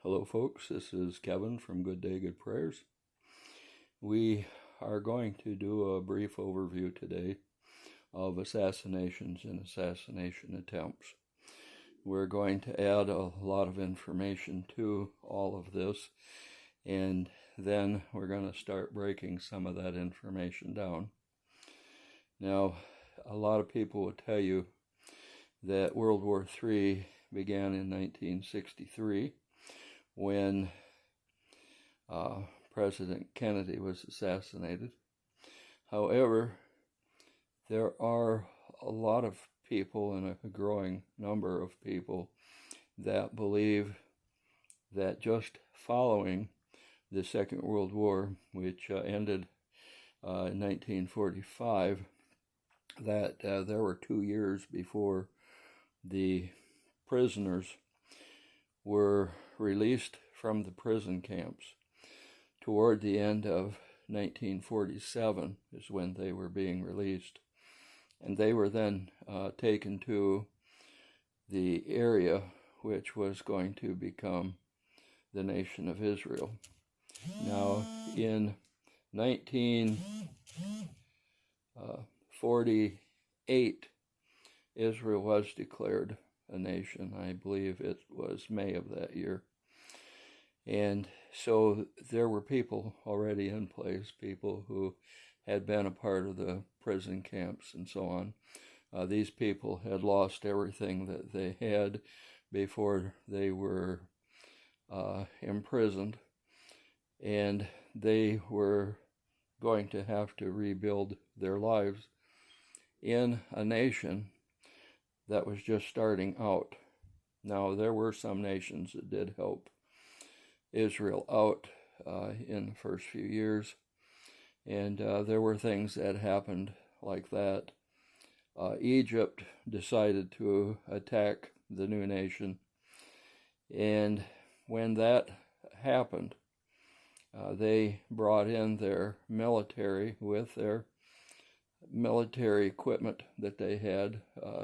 Hello folks, this is Kevin from Good Day, Good Prayers. We are going to do a brief overview today of assassinations and assassination attempts. We're going to add a lot of information to all of this, and then we're going to start breaking some of that information down. Now, a lot of people will tell you that World War III began in 1963 when President Kennedy was assassinated. However, there are a lot of people, and a growing number of people, that believe that just following the Second World War, which ended in 1945, that there were 2 years before the prisoners were released from the prison camps. Toward the end of 1947 is when they were being released, and they were then taken to the area which was going to become the nation of Israel. Now, in 1948, Israel was declared a nation. I believe it was May of that year. And so there were people already in place, people who had been a part of the prison camps and so on. These people had lost everything that they had before they were imprisoned, and they were going to have to rebuild their lives in a nation that was just starting out. Now, there were some nations that did help Israel out in the first few years, and there were things that happened like that. Egypt decided to attack the new nation, and when that happened, they brought in their military with their military equipment that they had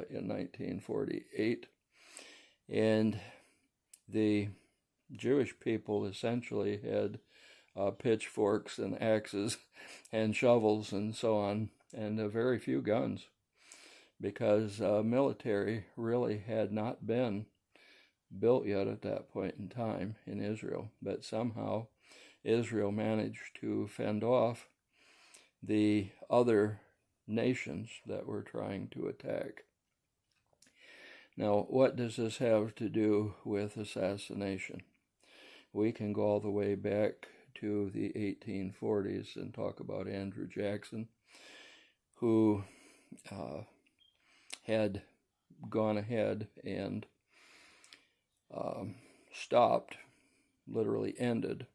in 1948, and the Jewish people essentially had pitchforks and axes and shovels and so on, and very few guns, because military really had not been built yet at that point in time in Israel. But somehow Israel managed to fend off the other nations that were trying to attack. Now, what does this have to do with assassination? We can go all the way back to the 1840s and talk about Andrew Jackson, who had gone ahead and stopped, literally ended,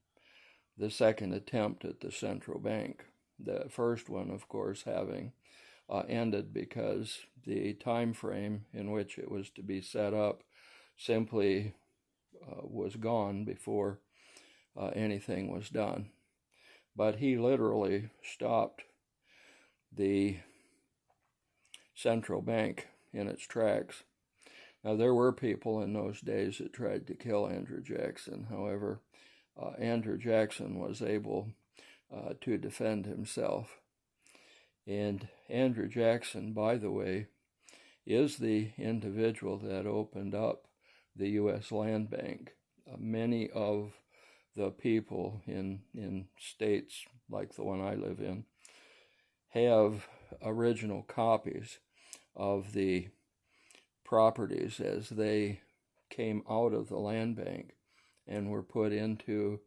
the second attempt at the central bank. The first one, of course, having ended because the time frame in which it was to be set up simply was gone before anything was done. But he literally stopped the central bank in its tracks. Now, there were people in those days that tried to kill Andrew Jackson. However, Andrew Jackson was able to defend himself. And Andrew Jackson, by the way, is the individual that opened up the U.S. Land Bank. Many of the people in states like the one I live in have original copies of the properties as they came out of the land bank and were put into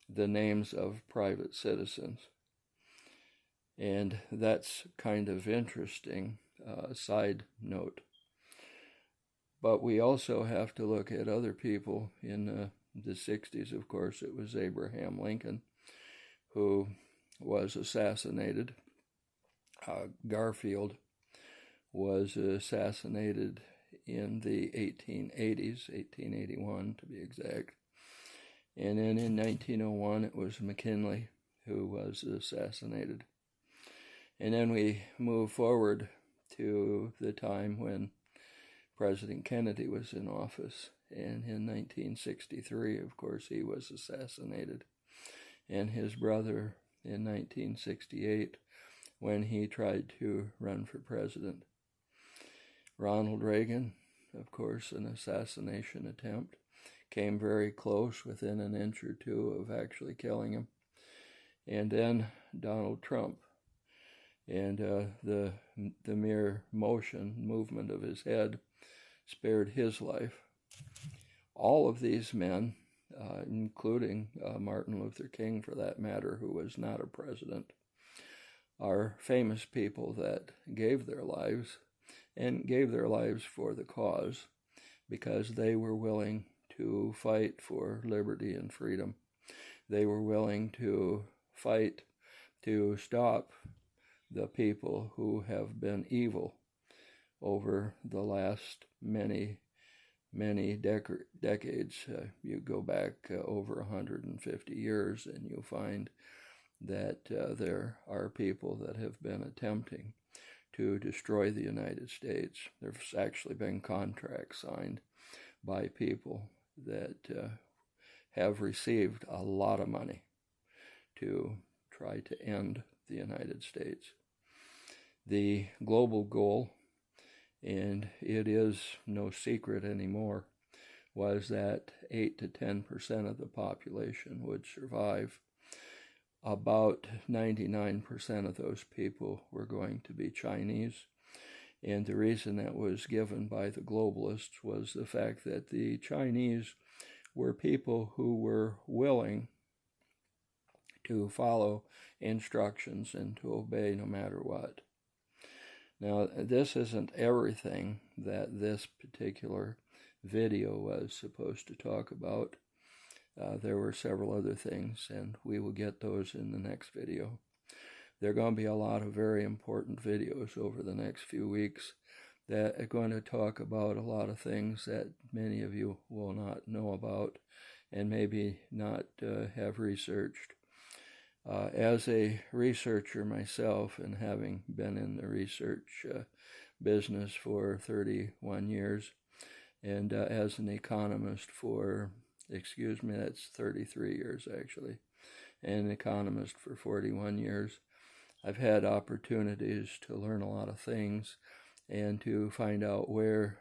the names of private citizens. And that's kind of interesting, side note. But we also have to look at other people. In the 60s, of course, it was Abraham Lincoln who was assassinated. Garfield was assassinated in the 1880s, 1881 to be exact. And then in 1901, it was McKinley who was assassinated. And then we move forward to the time when President Kennedy was in office, and in 1963, of course, he was assassinated, and his brother in 1968 when he tried to run for president. Ronald Reagan, of course, an assassination attempt, came very close, within an inch or two of actually killing him. And then Donald Trump, and the mere movement of his head spared his life. All of these men, including Martin Luther King for that matter, who was not a president, are famous people that gave their lives, and gave their lives for the cause, because they were willing to fight for liberty and freedom. They were willing to fight to stop the people who have been evil over the last many decades. You go back over 150 years and you find that there are people that have been attempting to destroy the United States. There's actually been contracts signed by people that have received a lot of money to try to end the United States. The global goal, and it is no secret anymore, was that 8 to 10% of the population would survive. About 99% of those people were going to be Chinese. And the reason that was given by the globalists was the fact that the Chinese were people who were willing to follow instructions and to obey no matter what. Now, this isn't everything that this particular video was supposed to talk about. There were several other things, and we will get those in the next video. There are going to be a lot of very important videos over the next few weeks that are going to talk about a lot of things that many of you will not know about and maybe not have researched. As a researcher myself, and having been in the research business for 31 years, and as an economist for, that's 33 years actually, and an economist for 41 years, I've had opportunities to learn a lot of things and to find out where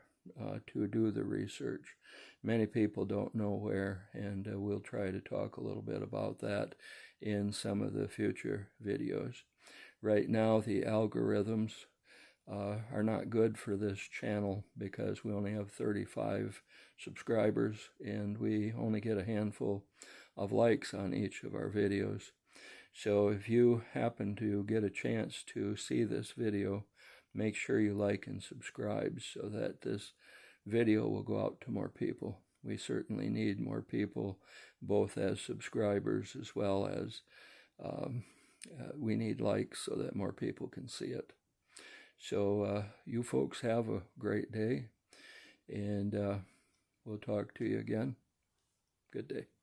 to do the research. Many people don't know where, and we'll try to talk a little bit about that in some of the future videos. Right now, the algorithms are not good for this channel because we only have 35 subscribers and we only get a handful of likes on each of our videos. So if you happen to get a chance to see this video, make sure you like and subscribe so that this video will go out to more people. We certainly need more people, both as subscribers as well as we need likes so that more people can see it. So you folks have a great day, and we'll talk to you again. Good day.